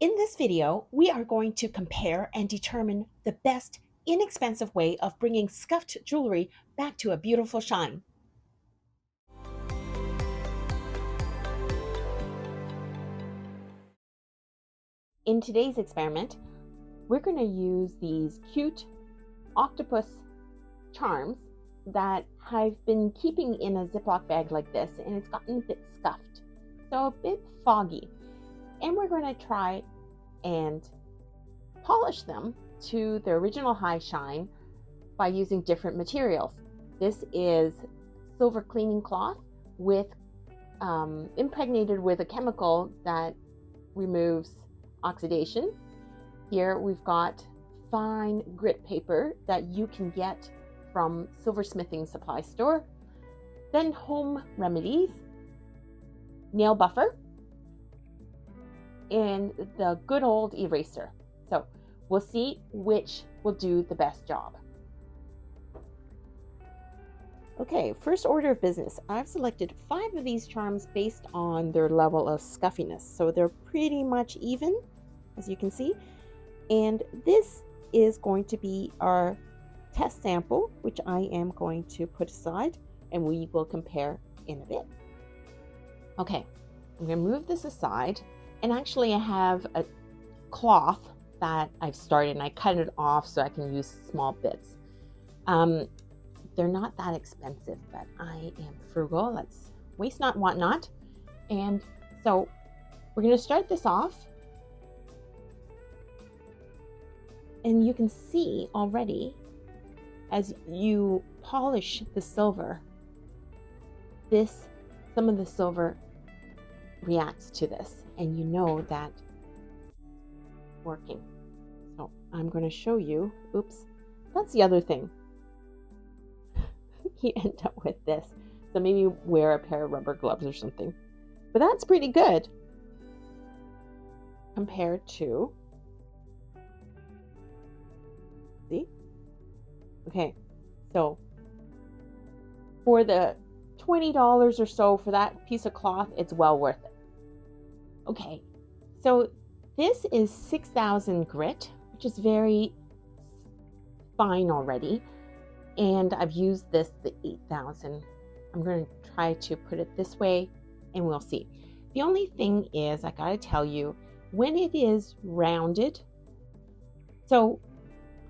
In this video, we are going to compare and determine the best inexpensive way of bringing scuffed jewelry back to a beautiful shine. In today's experiment, we're going to use these cute octopus charms that I've been keeping in a Ziploc bag like this, and it's gotten a bit scuffed, so a bit foggy. And we're going to try and polish them to their original high shine by using different materials. This is silver cleaning cloth with impregnated with a chemical that removes oxidation. Here we've got fine grit paper that you can get from silversmithing supply store. Then home remedies, nail buffer, and the good old eraser. So we'll see which will do the best job. Okay, first order of business. I've selected 5 of these charms based on their level of scuffiness. So they're pretty much even, as you can see. And this is going to be our test sample, which I am going to put aside, and we will compare in a bit. Okay, I'm going to move this aside. And actually I have a cloth that I've started and I cut it off so I can use small bits. They're not that expensive, but I am frugal. Let's waste not, want not. And so we're going to start this off. And you can see already as you polish the silver, some of the silver reacts to this, and you know that it's working. So I'm going to show you. Oops, that's the other thing. You end up with this. So maybe wear a pair of rubber gloves or something. But that's pretty good compared to, see? Okay, so for the $20 or so for that piece of cloth, it's well worth it. Okay, so this is 6,000 grit, which is very fine already. And I've used the 8,000. I'm going to try to put it this way and we'll see. The only thing is, I got to tell you, when it is rounded, so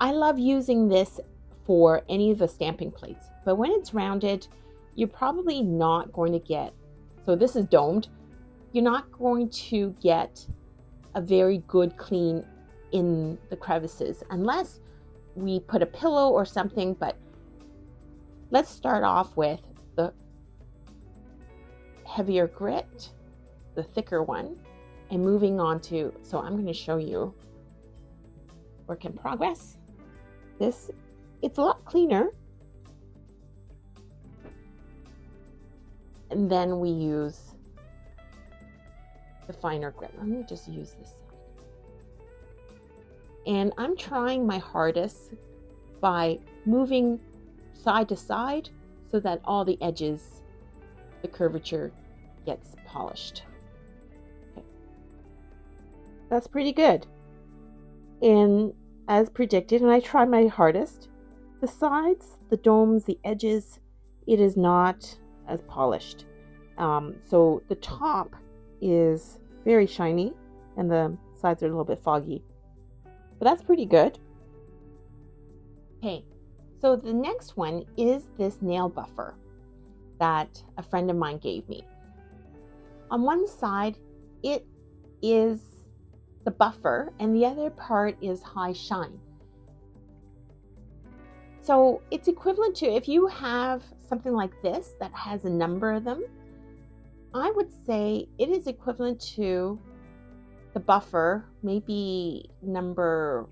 I love using this for any of the stamping plates, but when it's rounded, you're probably not going to get, so this is domed, you're not going to get a very good clean in the crevices unless we put a pillow or something. But let's start off with the heavier grit, the thicker one, and moving on to, so I'm going to show you work in progress. This, it's a lot cleaner. And then we use the finer grit. Let me just use this side. And I'm trying my hardest by moving side to side so that all the edges, the curvature gets polished. Okay. That's pretty good. And as predicted, and I tried my hardest, the sides, the domes, the edges, it is not as polished. So the top is very shiny and the sides are a little bit foggy, but that's pretty good. Okay, so the next one is this nail buffer that a friend of mine gave me. On one side, it is the buffer and the other part is high shine. So it's equivalent to, if you have something like this that has a number of them, I would say it is equivalent to the buffer, maybe number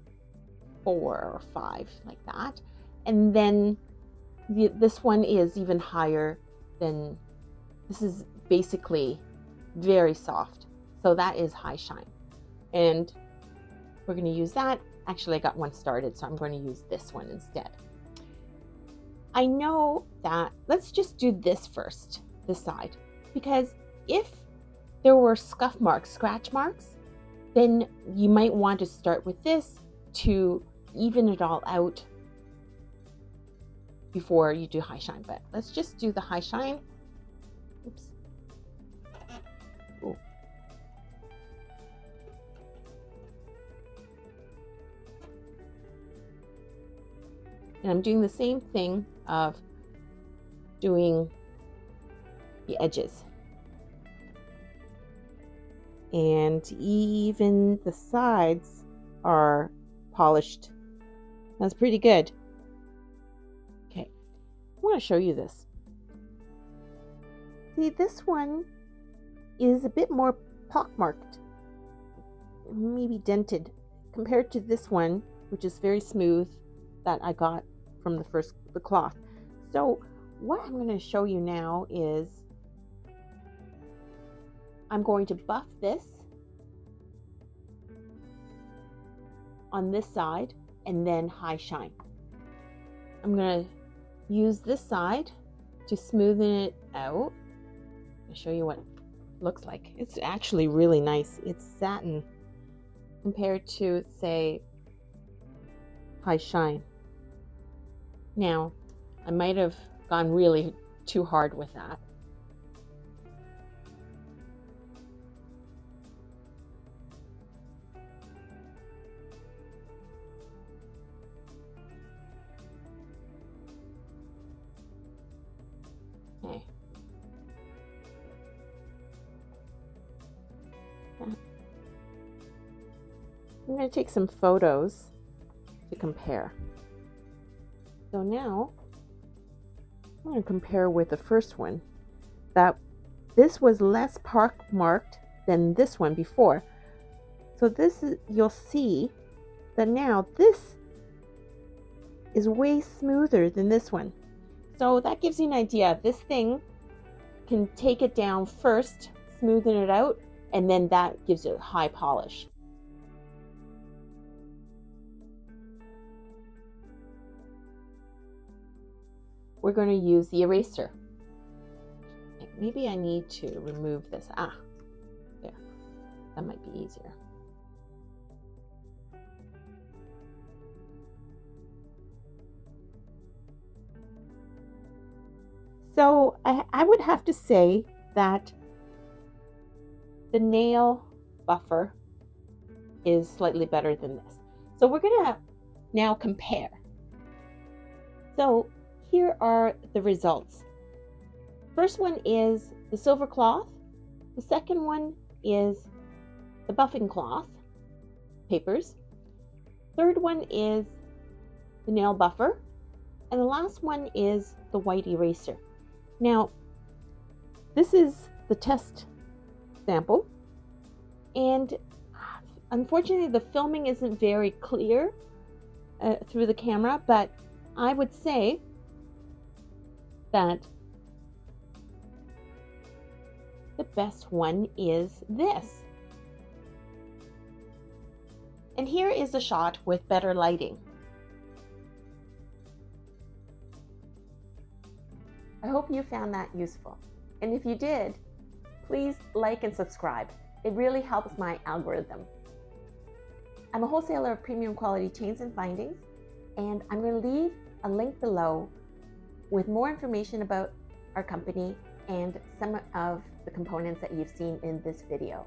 4 or 5, like that. And then this one is even higher than, this is basically very soft. So that is high shine. And we're going to use that. Actually, I got one started, so I'm going to use this one instead. I know that, let's just do this first, this side, because if there were scuff marks, scratch marks, then you might want to start with this to even it all out before you do high shine. But let's just do the high shine. Oops. Ooh. And I'm doing the same thing of doing the edges. And even the sides are polished. That's pretty good. Okay, I want to show you this. See, this one is a bit more pockmarked, maybe dented, compared to this one, which is very smooth, that I got from the cloth. So what I'm going to show you now is I'm going to buff this on this side and then high shine. I'm going to use this side to smoothen it out. I'll show you what it looks like. It's actually really nice. It's satin compared to, say, high shine. Now, I might have gone really too hard with that. Okay. I'm going to take some photos to compare. So now I'm going to compare with the first one. That this was less marked than this one before. So this is, you'll see that now this is way smoother than this one. So that gives you an idea. This thing can take it down first, smoothen it out, and then that gives it a high polish. We're going to use the eraser. Maybe I need to remove this. There. That might be easier. So I would have to say that the nail buffer is slightly better than this. So we're going to now compare. So here are the results. First one is the silver cloth. The second one is the buffing cloth papers. Third one is the nail buffer. And the last one is the white eraser. Now, this is the test sample. And unfortunately, the filming isn't very clear through the camera, but I would say that the best one is this. And here is a shot with better lighting. I hope you found that useful. And if you did, please like and subscribe. It really helps my algorithm. I'm a wholesaler of premium quality chains and findings, and I'm going to leave a link below with more information about our company and some of the components that you've seen in this video.